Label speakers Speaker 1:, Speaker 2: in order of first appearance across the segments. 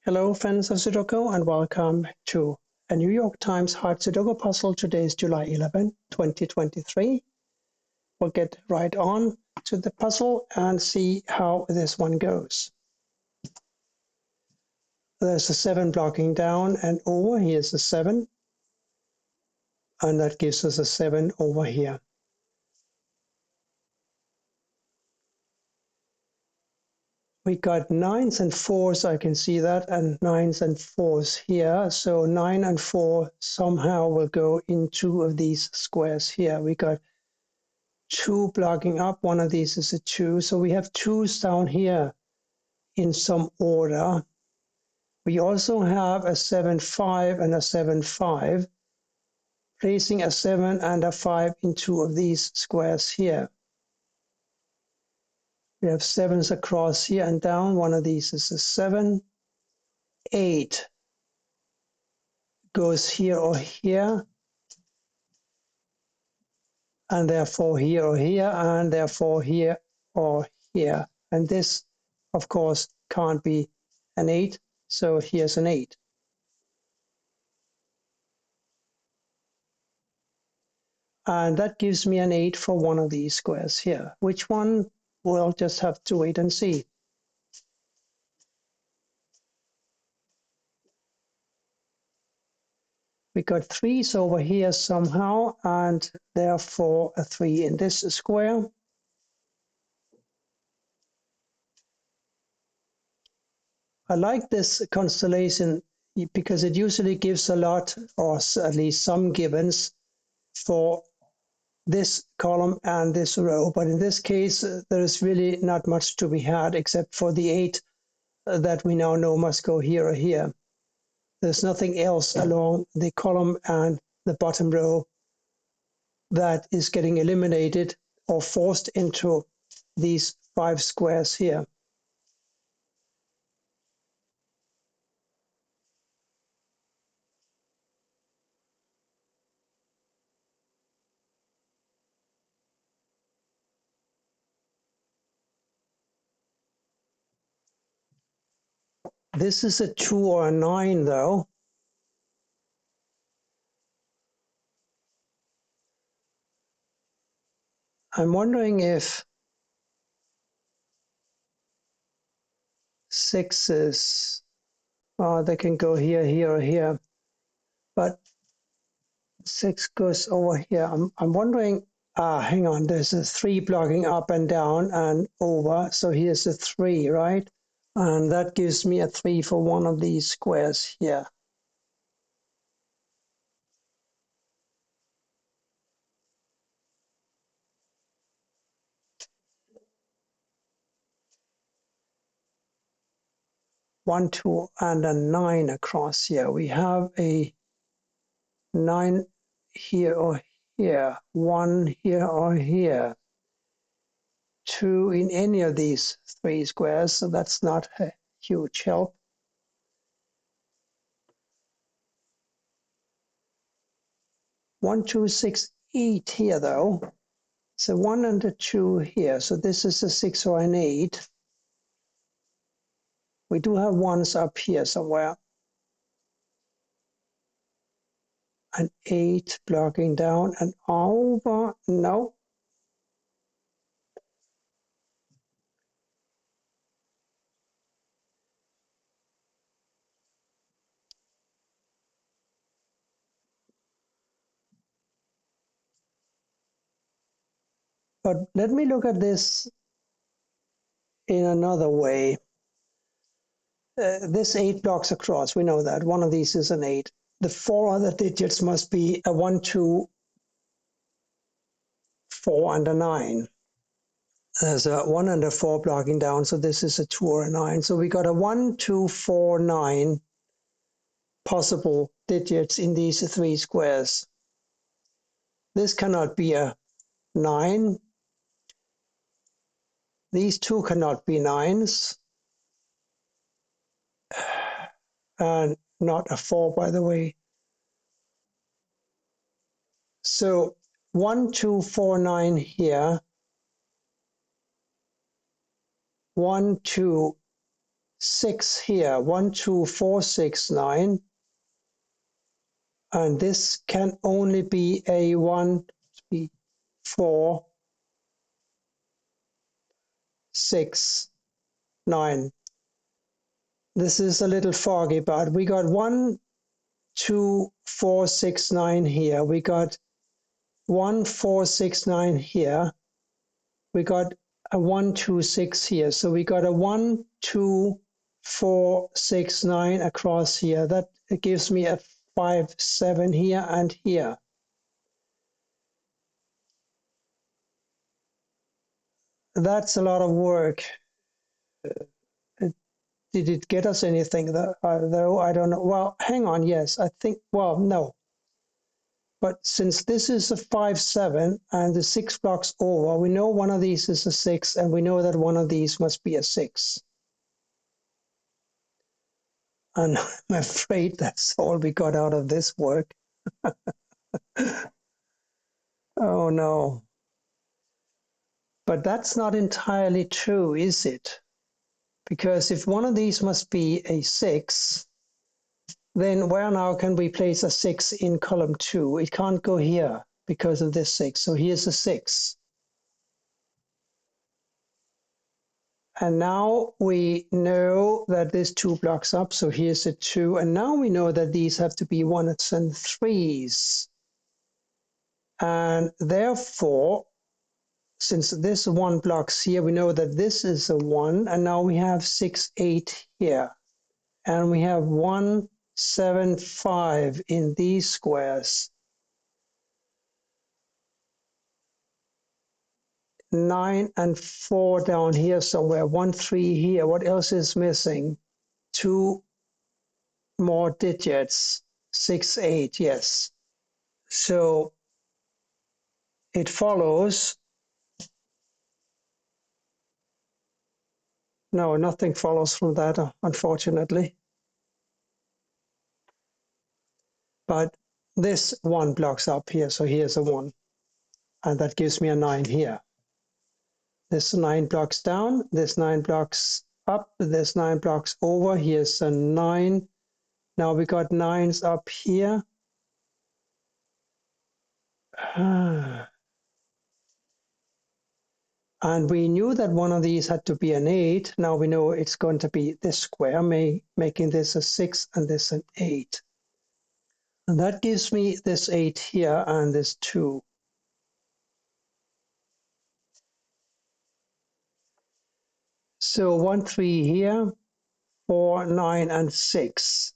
Speaker 1: Hello friends of Sudoku and welcome to a New York Times hard Sudoku puzzle. Today is July 11, 2023. We'll get right on to the puzzle and see how this one goes. There's a 7 blocking down and over. Here's a 7. And that gives us a 7 over here. We got 9s and 4s, I can see that, and 9s and 4s here. So 9 and 4 somehow will go in two of these squares here. We got 2 blocking up. One of these is a 2. So we have 2s down here in some order. We also have a 7, 5 and a 7, 5. Placing a 7 and a 5 in two of these squares here. We have 7s across here and down. One of these is a 7. 8 goes here or here. And therefore here or here. And therefore here or here. And this, of course, can't be an 8. So here's an 8. And that gives me an 8 for one of these squares here. Which one? We'll just have to wait and see. We got 3s over here somehow, and therefore a 3 in this square. I like this constellation because it usually gives a lot, or at least some givens, for this column and this row. But in this case, there is really not much to be had except for the 8 that we now know must go here or here. There's nothing else along the column and the bottom row that is getting eliminated or forced into these 5 squares here. This is a 2 or a 9 though. I'm wondering if 6s, they can go here, here, or here, but 6 goes over here. I'm wondering, hang on, there's a 3 blocking up and down and over, so here's a 3, right? And that gives me a 3 for one of these squares here. One, 2, and a 9 across here. We have a 9 here or here, 1 here or here, 2 in any of these 3 squares, so that's not a huge help. 1, 2, 6, 8 here though. So 1 and a 2 here, so this is a 6 or an 8. We do have 1s up here somewhere. An 8 blocking down and over, no. But let me look at this in another way. This 8 blocks across, we know that. One of these is an 8. The 4 other digits must be a 1, 2, 4, and a 9. There's a 1 and a 4 blocking down, so this is a 2 or a 9. So we got a 1, 2, 4, 9 possible digits in these 3 squares. This cannot be a 9. These 2 cannot be 9s. And not a 4, by the way. So 1, 2, 4, 9 here. 1, 2, 6 here, 1, 2, 4, 6, 9. And this can only be a 1, 3, 4, 6, 9. This is a little foggy, but we got 1, 2, 4, 6, 9 here. We got 1, 4, 6, 9 here. We got a 1, 2, 6 here. So we got a 1, 2, 4, 6, 9 across here. That gives me a 5, 7 here and here. That's a lot of work. Did it get us anything though? I don't know. Well, hang on. Yes, I think, well, no. But since this is a 5, 7 and the 6 blocks over, we know one of these is a 6 and we know that one of these must be a 6. And I'm afraid that's all we got out of this work. Oh no. But that's not entirely true, is it? Because if one of these must be a 6, then where now can we place a 6 in column 2? It can't go here because of this 6. So here's a 6. And now we know that there's 2 blocks up. So here's a 2. And now we know that these have to be 1s and 3s. And therefore, since this 1 blocks here, we know that this is a 1. And now we have 6, 8 here. And we have 1, 7, 5 in these squares. 9 and 4 down here somewhere. 1, 3 here. What else is missing? 2 more digits. 6, 8, yes. So it follows. No, nothing follows from that, unfortunately. But this 1 blocks up here, so here's a 1. And that gives me a 9 here. This 9 blocks down, this 9 blocks up, this 9 blocks over, here's a 9. Now we got 9s up here. And we knew that one of these had to be an 8. Now we know it's going to be this square, making this a 6 and this an 8. And that gives me this 8 here and this 2. So 1, 3 here, 4, 9, and 6.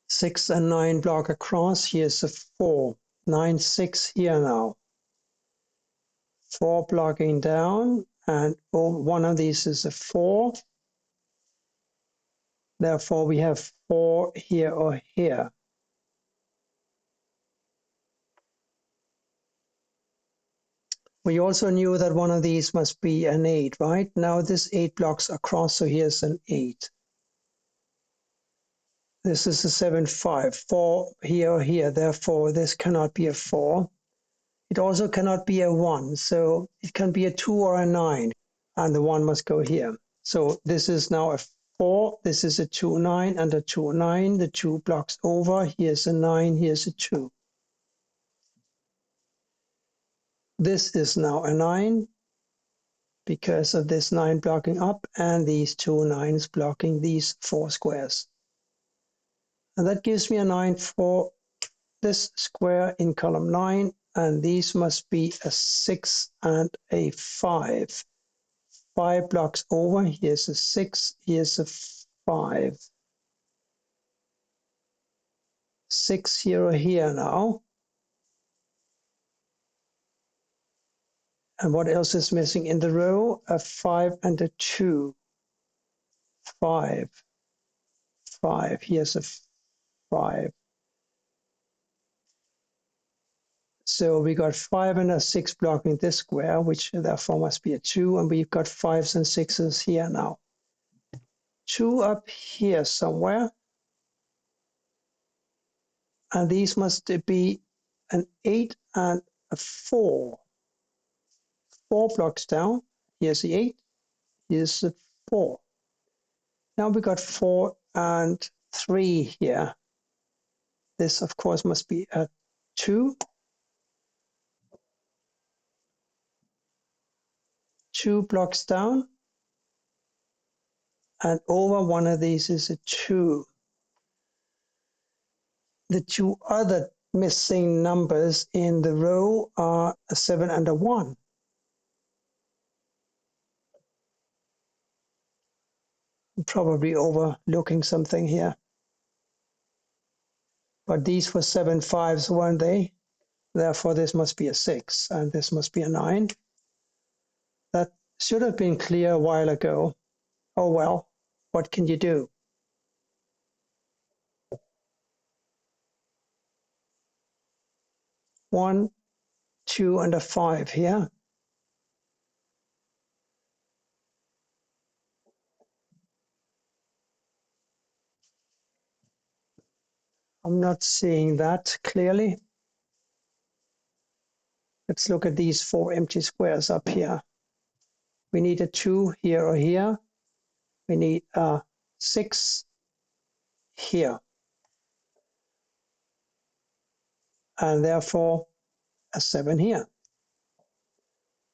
Speaker 1: 6 and 9 block across. Here's a 4. 9, 6 here now. 4 blocking down, and one of these is a 4. Therefore, we have 4 here or here. We also knew that one of these must be an 8, right? Now this 8 blocks across, so here's an 8. This is a 7, 5. 4 here or here, therefore this cannot be a 4. It also cannot be a 1, so it can be a 2 or a 9, and the 1 must go here. So this is now a 4, this is a 2, 9, and a 2, 9. The 2 blocks over, here's a 9, here's a 2. This is now a 9, because of this 9 blocking up, and these 2 9s blocking these 4 squares. And that gives me a 9 for this square in column 9, and these must be a 6 and a 5. 5 blocks over, here's a 6, here's a 5. 6 here or here now. And what else is missing in the row? A 5 and a 2. 5. 5, here's a 5. So we got 5 and a 6 blocking this square, which therefore must be a 2, and we've got 5s and 6s here now. 2 up here somewhere. And these must be an 8 and a 4. 4 blocks down. Here's the 8. Here's the 4. Now we got 4 and 3 here. This, of course, must be a 2. 2 blocks down. And over one of these is a 2. The 2 other missing numbers in the row are a 7 and a 1. I'm probably overlooking something here. But these were 7 5s, weren't they? Therefore, this must be a 6, and this must be a 9. That should have been clear a while ago. Oh well, what can you do? One, 2, and a 5 here. I'm not seeing that clearly. Let's look at these 4 empty squares up here. We need a 2 here or here. We need a 6 here. And therefore a 7 here.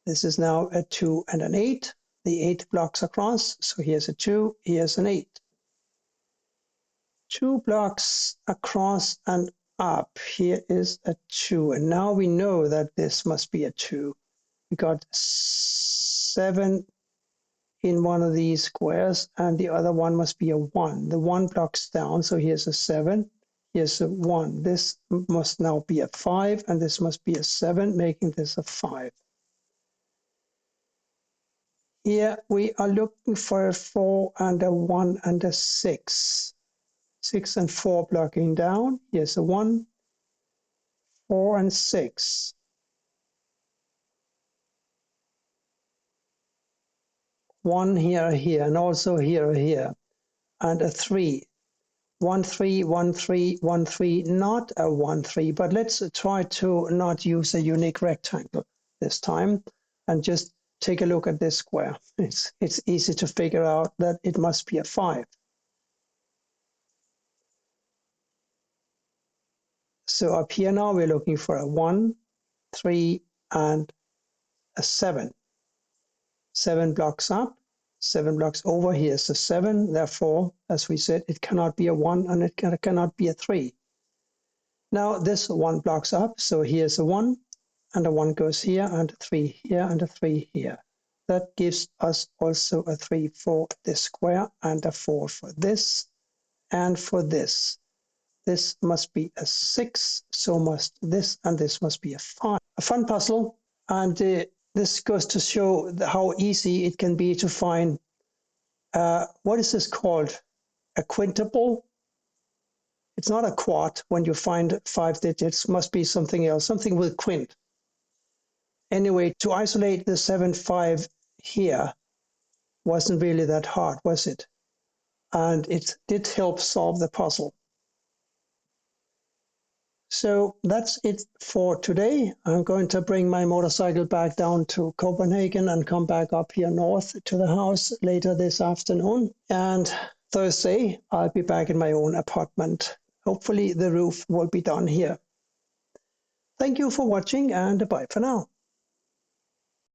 Speaker 1: This is now a 2 and an 8. The 8 blocks across. So here's a 2, here's an 8. 2 blocks across and up. Here is a 2. And now we know that this must be a 2. We got 7 in one of these squares, and the other one must be a 1. The 1 blocks down, so here's a 7, here's a 1. This must now be a 5, and this must be a 7, making this a 5. Here we are looking for a 4 and a 1 and a 6. 6 and 4 blocking down. Here's a 1, 4 and 6. 1 here, here, and also here, here, and a 3. 1 3 1 3 1 3, not a 1 3, but let's try to not use a unique rectangle this time and just take a look at this square. It's easy to figure out that it must be a 5. So up here now we're looking for a 1, 3, and a 7. 7 blocks up, 7 blocks over. Here's a 7. Therefore, as we said, it cannot be a 1 and it cannot be a 3. Now this 1 blocks up, so here's a 1, and a 1 goes here, and a 3 here, and a 3 here. That gives us also a 3 for this square, and a 4 for this, and for this. This must be a 6, so must this, and this must be a 5. A fun puzzle, and this goes to show how easy it can be to find, what is this called? A quintuple? It's not a quart when you find 5 digits, must be something else, something with quint. Anyway, to isolate the 7 5 here wasn't really that hard, was it? And it did help solve the puzzle. So that's it for today. I'm going to bring my motorcycle back down to Copenhagen and come back up here north to the house later this afternoon. And Thursday, I'll be back in my own apartment. Hopefully the roof will be done here. Thank you for watching, and bye for now.